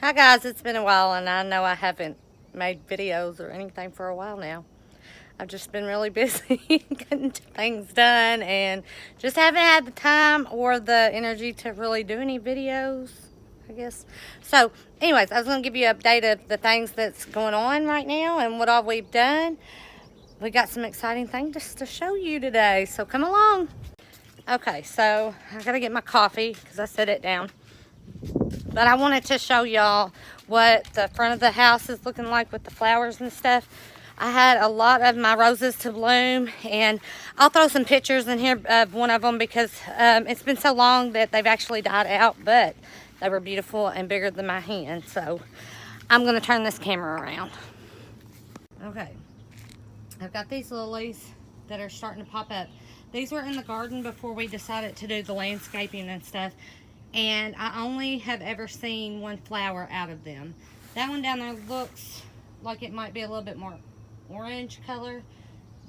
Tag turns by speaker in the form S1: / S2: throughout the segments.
S1: Hi guys, it's been a while and I know I haven't made videos or anything for a while now. I've just been really busy getting things done and just haven't had the time or the energy to really do any videos, I guess. So anyways, I was going to give you an update of the things that's going on right now and what all we've done. We got some exciting things just to show you today, so come along. Okay, so I gotta get my coffee because I set it down. But I wanted to show y'all what the front of the house is looking like with the flowers and stuff. I had a lot of my roses to bloom, and I'll throw some pictures in here of one of them because it's been so long that they've actually died out, but they were beautiful and bigger than my hand. So I'm going to turn this camera around. Okay, I've got these lilies that are starting to pop up. These were in the garden before we decided to do the landscaping and stuff. And I only have ever seen one flower out of them. That one down there looks like it might be a little bit more orange color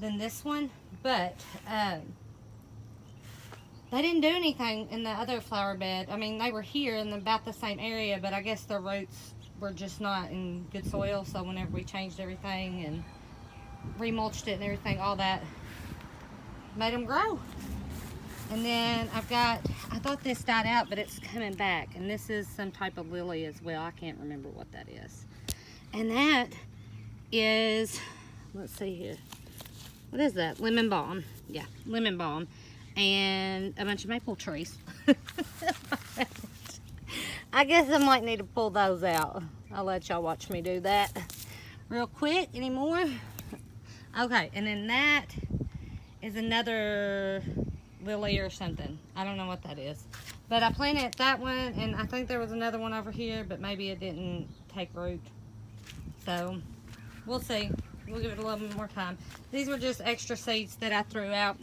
S1: than this one, but they didn't do anything in the other flower bed. I mean, they were here in about the same area, but I guess their roots were just not in good soil, so whenever we changed everything and remulched it and everything, all that made them grow. And then I thought this died out, but it's coming back. And this is some type of lily as well. I can't remember what that is. And that is, let's see here. What is that? Lemon balm. Yeah, lemon balm. And a bunch of maple trees. I guess I might need to pull those out. I'll let y'all watch me do that real quick. Any more? Okay, and then that is another lily or something. I don't know what that is, but I planted that one, and I think there was another one over here, but maybe it didn't take root, so we'll see. We'll give it a little bit more time. These were just extra seeds that I threw out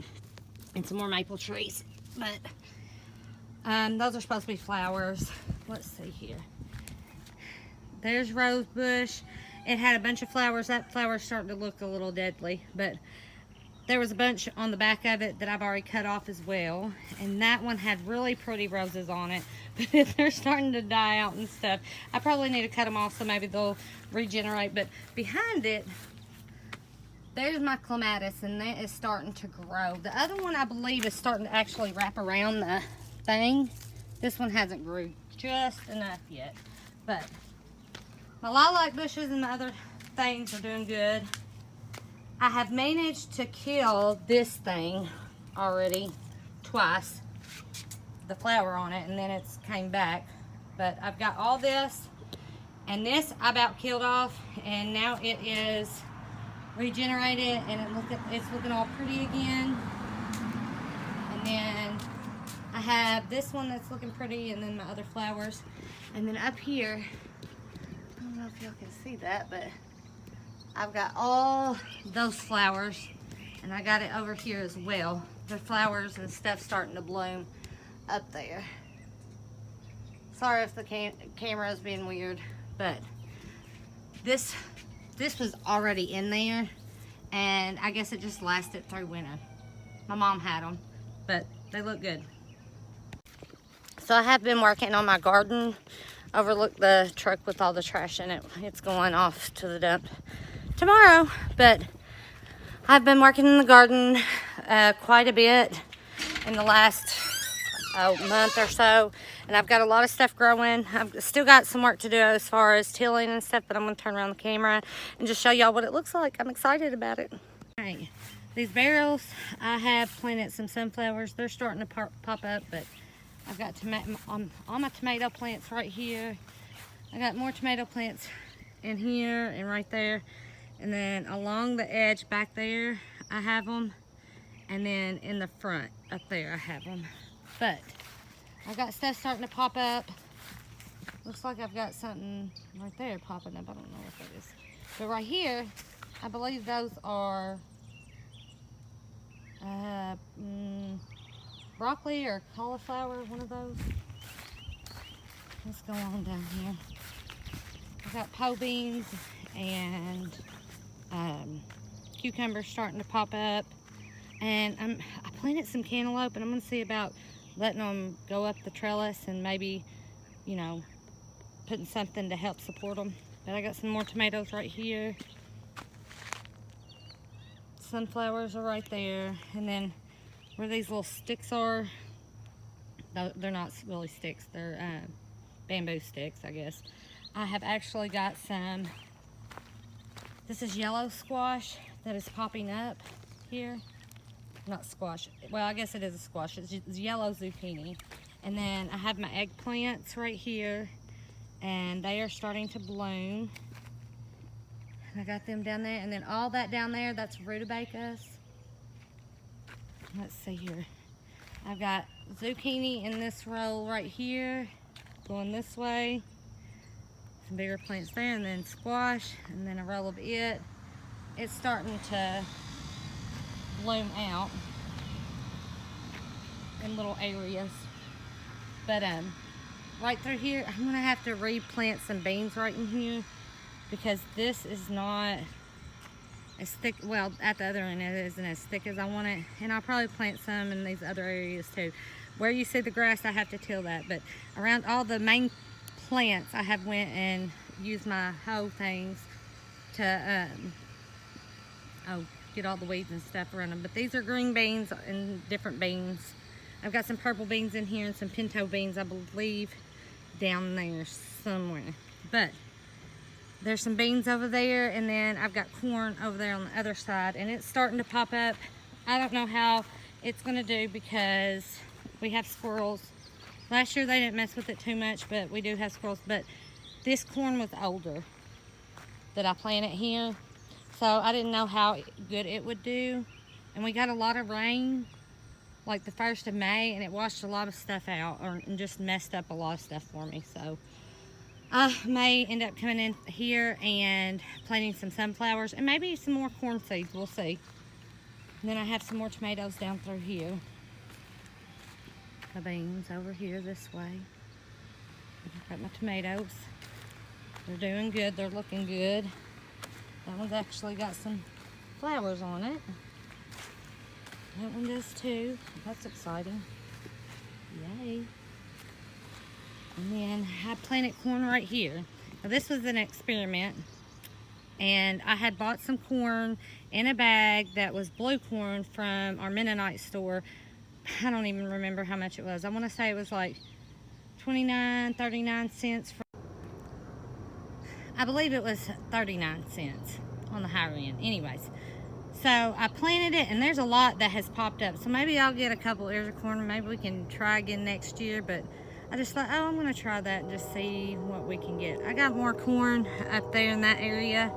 S1: and some more maple trees, but those are supposed to be flowers. Let's see here. There's rose bush. It had a bunch of flowers. That flower's starting to look a little deadly, but there was a bunch on the back of it that I've already cut off as well. And that one had really pretty roses on it. But they're starting to die out and stuff. I probably need to cut them off so maybe they'll regenerate. But behind it, there's my clematis, and that is starting to grow. The other one, I believe, is starting to actually wrap around the thing. This one hasn't grew just enough yet. But my lilac bushes and the other things are doing good. I have managed to kill this thing already twice, the flower on it, and then it's came back. But I've got all this, and this I about killed off, and now it is regenerated, and it's looking all pretty again. And then I have this one that's looking pretty, and then my other flowers. And then up here, I don't know if y'all can see that, but I've got all those flowers, and I got it over here as well. The flowers and stuff starting to bloom up there. Sorry if the camera is being weird, but this was already in there, and I guess it just lasted through winter. My mom had them, but they look good. So I have been working on my garden. Overlook the truck with all the trash in it. It's going off to the dump tomorrow, but I've been working in the garden quite a bit in the last month or so, and I've got a lot of stuff growing. I've still got some work to do as far as tilling and stuff, but I'm going to turn around the camera and just show y'all what it looks like. I'm excited about it. Hey, these barrels, I have planted some sunflowers. They're starting to pop up, but I've got all my tomato plants right here. I got more tomato plants in here and right there. And then along the edge back there, I have them. And then in the front up there, I have them. But I've got stuff starting to pop up. Looks like I've got something right there popping up. I don't know what that is. But right here, I believe those are broccoli or cauliflower, one of those. Let's go on down here. I've got po beans and cucumbers starting to pop up, and I planted some cantaloupe, and I'm going to see about letting them go up the trellis and maybe, you know, putting something to help support them. But I got some more tomatoes right here. Sunflowers are right there. And then where these little sticks are, they're not really sticks, they're bamboo sticks, I guess. I have actually got some, this is yellow squash that is popping up here. Not squash, well, I guess it is a squash. It's yellow zucchini. And then I have my eggplants right here, and they are starting to bloom. And I got them down there, and then all that down there, that's rutabagas. Let's see here. I've got zucchini in this row right here, going this way. Some bigger plants there, and then squash, and then a row of it. It's starting to bloom out in little areas. But right through here, I'm gonna have to replant some beans right in here because this is not as thick. Well, at the other end, it isn't as thick as I want it. And I'll probably plant some in these other areas too. Where you see the grass, I have to till that. But around all the main plants, I have went and used my hoe things to get all the weeds and stuff around them. But these are green beans and different beans. I've got some purple beans in here and some pinto beans, I believe, down there somewhere. But there's some beans over there, and then I've got corn over there on the other side, and it's starting to pop up. I don't know how it's gonna do because we have squirrels. Last year they didn't mess with it too much, but we do have squirrels. But this corn was older that I planted here, so I didn't know how good it would do. And we got a lot of rain, like the 1st of May, and it washed a lot of stuff out, and just messed up a lot of stuff for me. So I may end up coming in here and planting some sunflowers and maybe some more corn seeds. We'll see. And then I have some more tomatoes down through here. The beans over here this way. I've got my tomatoes. They're doing good. They're looking good. That one's actually got some flowers on it. That one does too. That's exciting. Yay. And then I planted corn right here. Now this was an experiment. And I had bought some corn in a bag that was blue corn from our Mennonite store. I don't even remember how much it was. I want to say it was like 29, 39 cents. I believe it was 39 cents on the higher end. Anyways. So I planted it, and there's a lot that has popped up. So maybe I'll get a couple ears of corn. Maybe we can try again next year. But I just thought, oh, I'm going to try that and just see what we can get. I got more corn up there in that area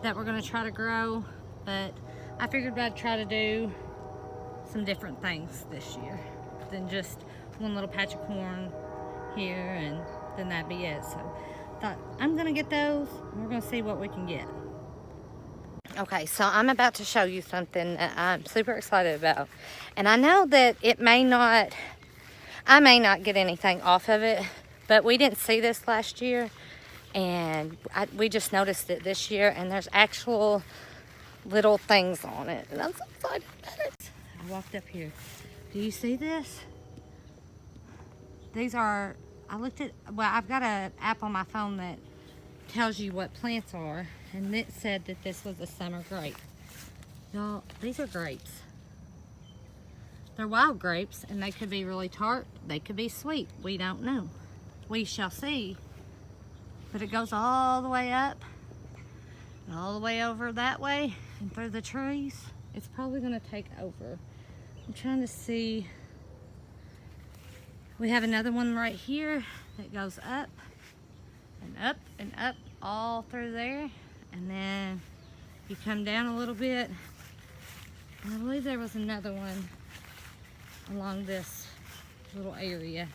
S1: that we're going to try to grow. But I figured I'd try to do some different things this year than just one little patch of corn here, and then that'd be it. So I thought, I'm going to get those, and we're going to see what we can get. Okay, so I'm about to show you something that I'm super excited about. And I know that I may not get anything off of it, but we didn't see this last year. And we just noticed it this year, and there's actual little things on it. And I'm so excited about it. I walked up here. Do you see this? These are, I've got an app on my phone that tells you what plants are, and it said that this was a summer grape. Y'all, these are grapes. They're wild grapes, and they could be really tart. They could be sweet. We don't know. We shall see. But it goes all the way up, and all the way over that way, and through the trees. It's probably going to take over. I'm trying to see. We have another one right here that goes up and up and up all through there, and then you come down a little bit, and I believe there was another one along this little area.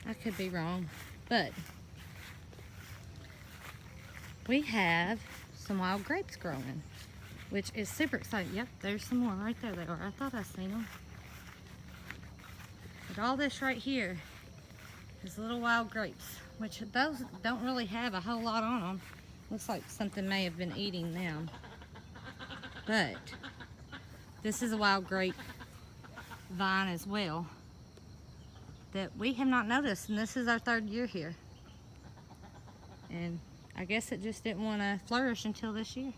S1: I could be wrong, but we have some wild grapes growing, which is super exciting. Yep, there's some more right there. They are. I thought I seen them. But all this right here is little wild grapes, which those don't really have a whole lot on them. Looks like something may have been eating them. But this is a wild grape vine as well that we have not noticed, and this is our 3rd year here. And I guess it just didn't want to flourish until this year.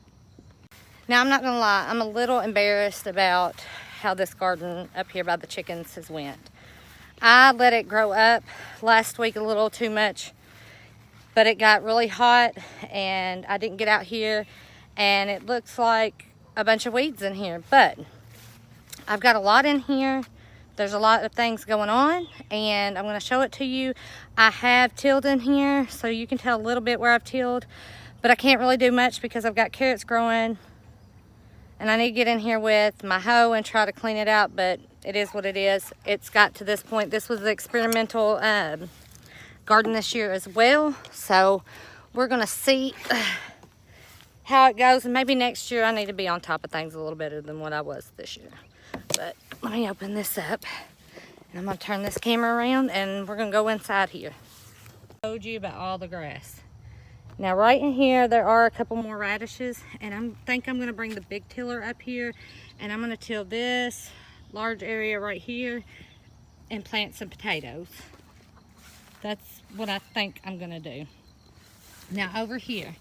S1: Now, I'm not gonna lie, I'm a little embarrassed about how this garden up here by the chickens has went. I let it grow up last week a little too much, but it got really hot and I didn't get out here, and it looks like a bunch of weeds in here. But I've got a lot in here. There's a lot of things going on, and I'm gonna show it to you. I have tilled in here, so you can tell a little bit where I've tilled, but I can't really do much because I've got carrots growing, and I need to get in here with my hoe and try to clean it out, but it is what it is. It's got to this point. This was the experimental garden this year as well, so we're gonna see how it goes, and maybe next year I need to be on top of things a little better than what I was this year. But let me open this up, and I'm gonna turn this camera around, and we're gonna go inside here. I told you about all the grass. Now right in here there are a couple more radishes, and I think I'm gonna bring the big tiller up here, and I'm gonna till this large area right here and plant some potatoes. That's what I think I'm gonna do. Now over here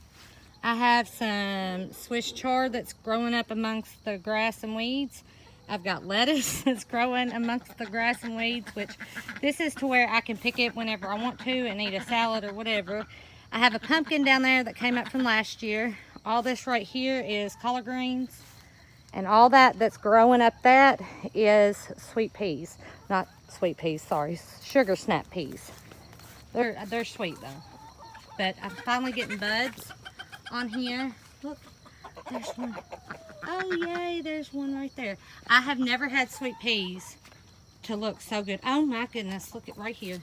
S1: I have some Swiss chard that's growing up amongst the grass and weeds. I've got lettuce that's growing amongst the grass and weeds, which this is to where I can pick it whenever I want to and eat a salad or whatever. I have a pumpkin down there that came up from last year. All this right here is collard greens, and all that's growing up that is sweet peas. Not sweet peas, sorry, sugar snap peas. They're sweet though. But I'm finally getting buds on here. Look, there's one. Oh yay, there's one right there. I have never had sweet peas to look so good. Oh my goodness, look at right here.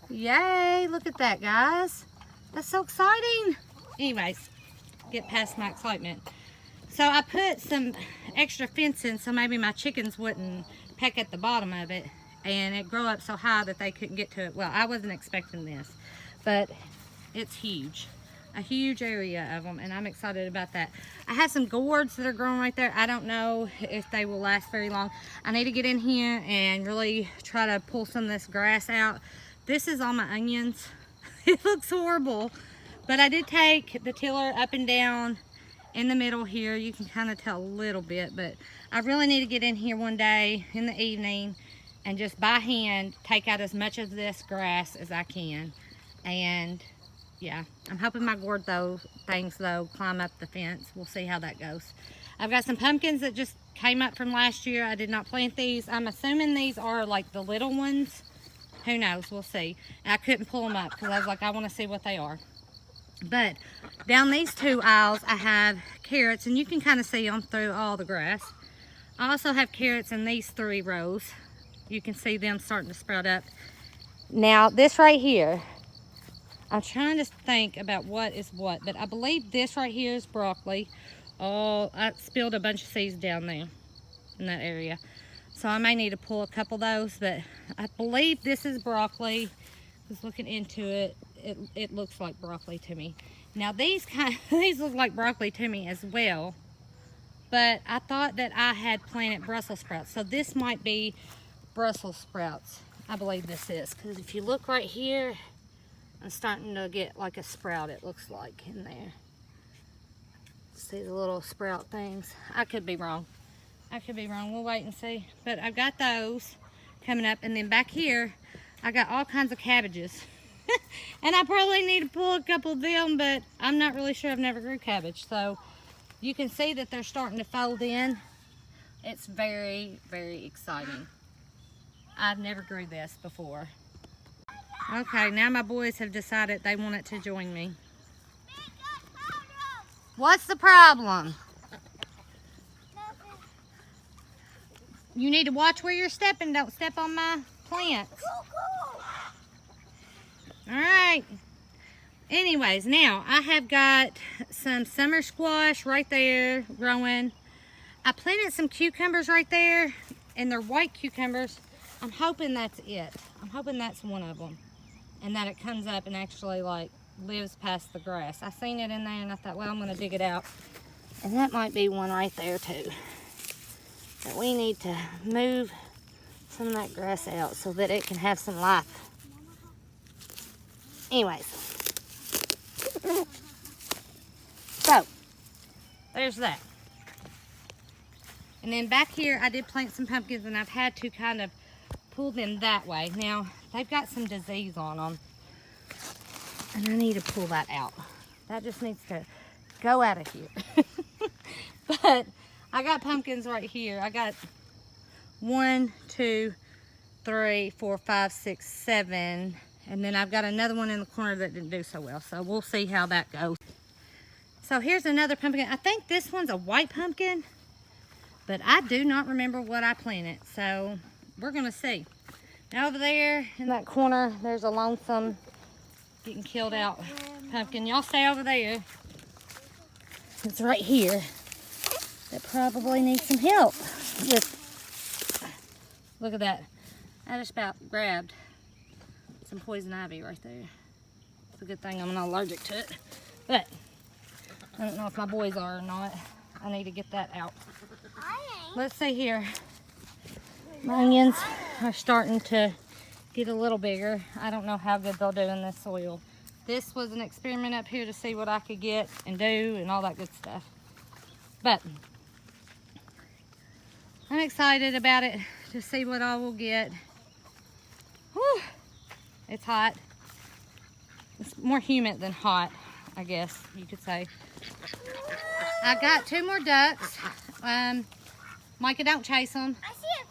S1: Yay, look at that, guys. That's so exciting. Anyways, get past my excitement. So I put some extra fencing so maybe my chickens wouldn't peck at the bottom of it and it grow up so high that they couldn't get to it. Well, I wasn't expecting this, but it's huge. A huge area of them, and I'm excited about that. I have some gourds that are growing right there. I don't know if they will last very long. I need to get in here and really try to pull some of this grass out. This is all my onions. It looks horrible, but I did take the tiller up and down in the middle here. You can kind of tell a little bit, but I really need to get in here one day in the evening and just by hand take out as much of this grass as I can. And yeah, I'm hoping my gourd things climb up the fence. We'll see how that goes. I've got some pumpkins that just came up from last year. I did not plant these. I'm assuming these are like the little ones. Who knows? We'll see. I couldn't pull them up because I was like, I want to see what they are. But down these two aisles, I have carrots, and you can kind of see them through all the grass. I also have carrots in these 3 rows. You can see them starting to sprout up. Now, this right here, I'm trying to think about what is what, but I believe this right here is broccoli. Oh, I spilled a bunch of seeds down there in that area. So I may need to pull a couple of those, but I believe this is broccoli. Just looking into it, it looks like broccoli to me. Now these look like broccoli to me as well, but I thought that I had planted Brussels sprouts. So this might be Brussels sprouts. I believe this is, because if you look right here, I'm starting to get like a sprout, it looks like, in there. See the little sprout things? I could be wrong. I could be wrong. We'll wait and see. But I've got those coming up. And then back here, I got all kinds of cabbages. And I probably need to pull a couple of them, but I'm not really sure. I've never grew cabbage. So you can see that they're starting to fold in. It's very, very exciting. I've never grew this before. Okay, now my boys have decided they wanted to join me. What's the problem? You need to watch where you're stepping. Don't step on my plants. All right. Anyways, now I have got some summer squash right there growing. I planted some cucumbers right there, and they're white cucumbers. I'm hoping that's it. I'm hoping that's one of them, and that it comes up and actually like lives past the grass. I seen it in there and I thought, well, I'm gonna dig it out. And that might be one right there too. But we need to move some of that grass out so that it can have some life Anyways. So, there's that. And then back here, I did plant some pumpkins, and I've had to kind of pull them that way. Now, they've got some disease on them, and I need to pull that out. That just needs to go out of here. But I got pumpkins right here. I got 1, 2, 3, 4, 5, 6, 7. And then I've got another one in the corner that didn't do so well. So we'll see how that goes. So here's another pumpkin. I think this one's a white pumpkin, but I do not remember what I planted. So we're gonna see. Now over there in that corner, there's a lonesome getting killed out pumpkin. Y'all stay over there. It's right here. That probably needs some help with, look at that. I just about grabbed some poison ivy right there. It's a good thing I'm not allergic to it. But I don't know if my boys are or not. I need to get that out. Let's see here. My onions are starting to get a little bigger. I don't know how good they'll do in this soil. This was an experiment up here to see what I could get and do and all that good stuff. But I'm excited about it to see what I will get. Whew. It's hot. It's more humid than hot, I guess you could say. I got 2 more ducks. Micah, don't chase them.
S2: I see a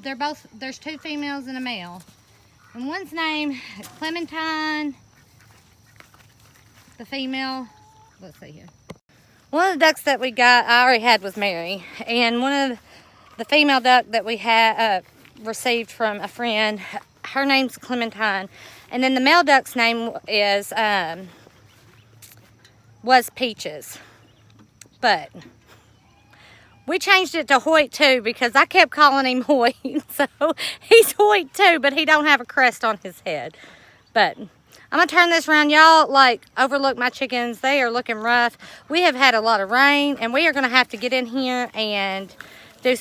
S2: female.
S1: There's 2 females and a male. And one's named Clementine. The female, let's see here. One of the ducks that we got, I already had, was Mary. And one of the female duck that we had received from a friend, her name's Clementine. And then the male duck's name was Peaches. But we changed it to Hoyt too because I kept calling him Hoyt. So he's Hoyt too, but he don't have a crest on his head. But I'm gonna turn this around. Y'all like overlook my chickens. They are looking rough. We have had a lot of rain, and we are gonna have to get in here and do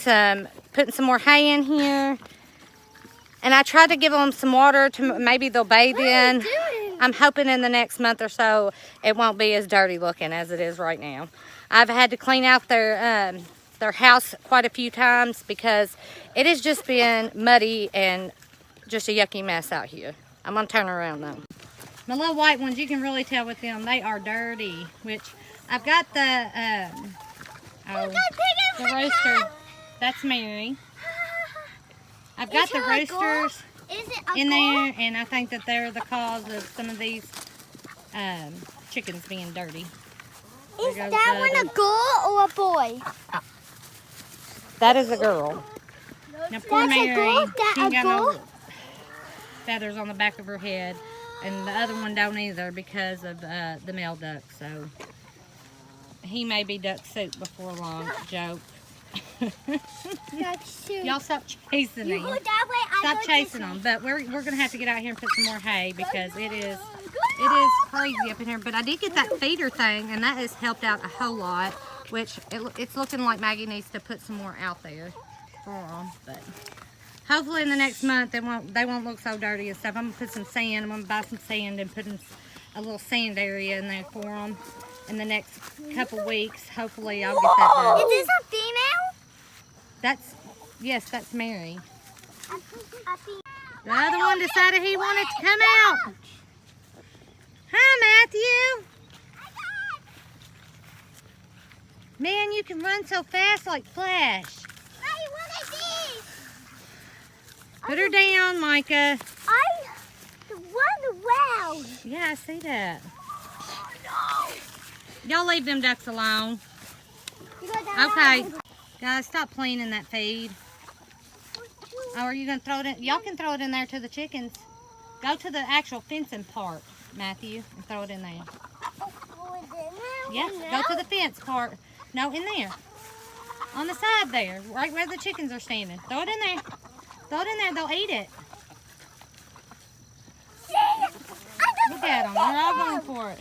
S1: putting some more hay in here. And I tried to give them some water to maybe they'll bathe in. I'm hoping in the next month or so it won't be as dirty looking as it is right now. I've had to clean out their house quite a few times because it has just been muddy and just a yucky mess out here. I'm gonna turn around though. My little white ones, you can really tell with them, they are dirty, which I've got the rooster. That's Mary. I've got the roosters in there, and I think that they're the cause of some of these chickens being dirty.
S2: Is that one a girl or a boy?
S1: That is a girl. Now poor Mary, she ain't got no feathers on the back of her head, and the other one don't either because of the male duck. So he may be duck soup before long. Joke. Y'all stop chasing them. Stop chasing them. But we're gonna have to get out here and put some more hay because it is crazy up in here. But I did get that feeder thing, and that has helped out a whole lot. Which it's looking like Maggie needs to put some more out there for them. But hopefully in the next month they won't look so dirty and stuff. I'm gonna put some sand. I'm gonna buy some sand and put a little sand area in there for them in the next couple weeks. Hopefully I'll get that done.
S2: Is this a female?
S1: Yes, that's Mary. The other one decided he wanted to come out. Hi, Matthew. Man, you can run so fast like Flash.
S2: Hey, what is this?
S1: Put her down, Micah.
S2: I run around.
S1: Yeah, I see that. Y'all leave them ducks alone. Okay. Guys, stop playing in that feed. Oh, are you going to throw it in? Y'all can throw it in there to the chickens. Go to the actual fencing part, Matthew, and throw it in there. Yes, go to the fence part. No, in there. On the side there, right where the chickens are standing. Throw it in there. Throw it in there, they'll eat it. Look at them, they're all going for it.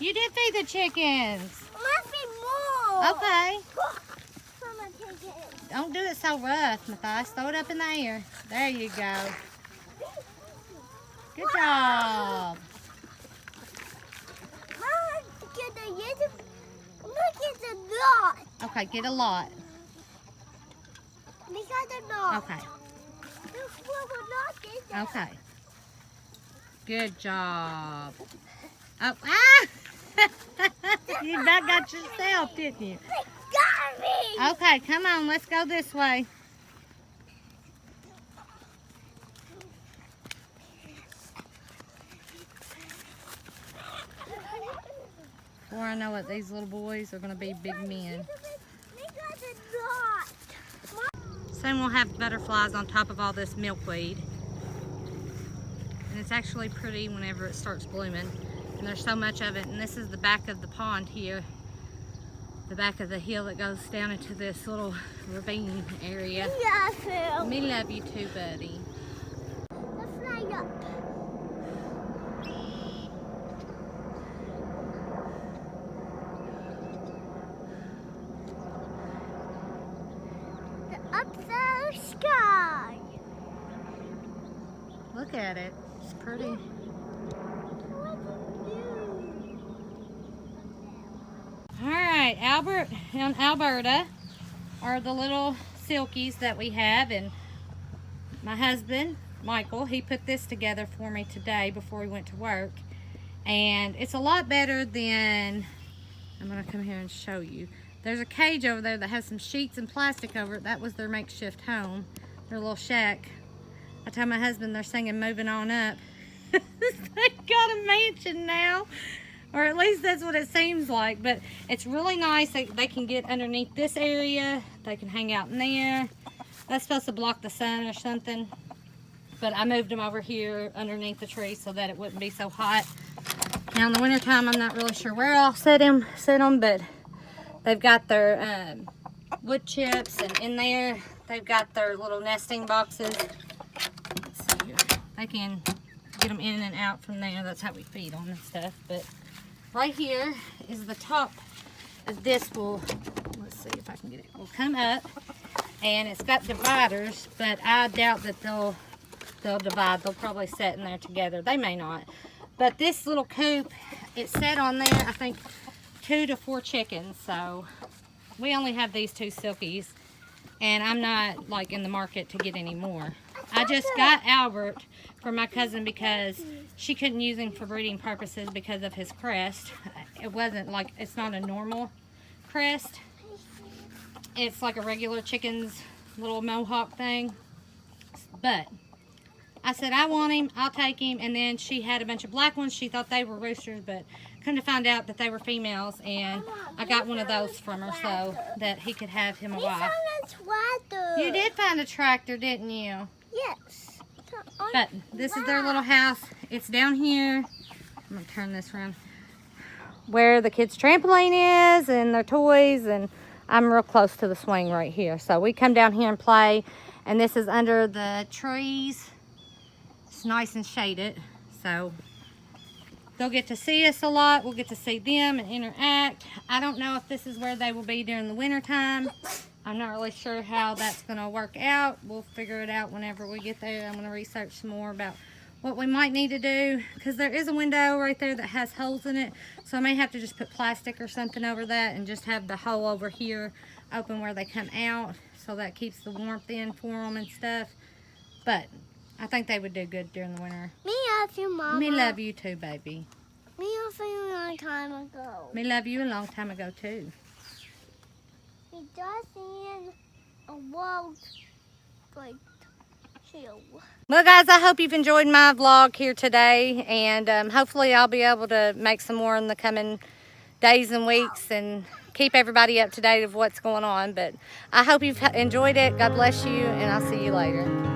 S1: You did feed the chickens.
S2: Must be more.
S1: Okay. Don't do it so rough, Matthias. Throw it up in the air. There you go. Good job.
S2: lot.
S1: Okay, get a lot.
S2: We got a lot.
S1: Okay.
S2: This one will not get that.
S1: Okay. Good job. Oh, ah! You about got yourself, didn't you?
S2: They got me.
S1: Okay, come on, let's go this way. Before I know it, these little boys are going to be big men.
S2: We got a lot.
S1: Soon we'll have butterflies on top of all this milkweed. And it's actually pretty whenever it starts blooming. And there's so much of it. And this is the back of the pond here. The back of the hill that goes down into this little ravine area.
S2: Yeah, Phil.
S1: Me love you too, buddy.
S2: Let's fly up. The up there sky.
S1: Look at it. It's pretty. Alright, Albert and Alberta are the little silkies that we have, and my husband, Michael, he put this together for me today before he went to work, and it's a lot better than, I'm going to come here and show you. There's a cage over there that has some sheets and plastic over it. That was their makeshift home, their little shack. I told my husband they're singing "Moving On Up." They've got a mansion now. Or at least that's what it seems like. But it's really nice. They can get underneath this area. They can hang out in there. That's supposed to block the sun or something. But I moved them over here underneath the tree so that it wouldn't be so hot. Now in the wintertime, I'm not really sure where I'll set them. But they've got their wood chips. And in there, they've got their little nesting boxes. Let's see here. They can get them in and out from there. That's how we feed them and stuff. But right here is the top of this will, let's see if I can get it, will come up, and it's got dividers, but I doubt that they'll divide. They'll probably sit in there together. They may not. But this little coop, it set on there, I think 2 to 4 chickens. So we only have these 2 silkies, and I'm not like in the market to get any more. I just got Albert for my cousin because she couldn't use him for breeding purposes because of his crest. It wasn't like, it's not a normal crest. It's like a regular chicken's little mohawk thing. But I said, I want him, I'll take him. And then she had a bunch of black ones. She thought they were roosters, but come to find out that they were females. And I got one of those from her so that he could have him a wife. You did find a tractor, didn't you?
S2: Yes.
S1: But this is their little house. It's down here. I'm going to turn this around. Where the kids' trampoline is and their toys. And I'm real close to the swing right here. So we come down here and play. And this is under the trees. It's nice and shaded. So they'll get to see us a lot. We'll get to see them and interact. I don't know if this is where they will be during the winter time. I'm not really sure how that's going to work out. We'll figure it out whenever we get there. I'm going to research some more about what we might need to do, because there is a window right there that has holes in it. So I may have to just put plastic or something over that and just have the hole over here open where they come out, so that keeps the warmth in for them and stuff. But I think they would do good during the winter.
S2: Me love you, Mama.
S1: Me love you too, baby.
S2: Me love you a long time ago.
S1: Me love you a long time ago too.
S2: We just in a world like chill.
S1: Well, guys, I hope you've enjoyed my vlog here today, and hopefully I'll be able to make some more in the coming days and weeks and keep everybody up to date of what's going on. But I hope you've enjoyed it. God bless you, and I'll see you later.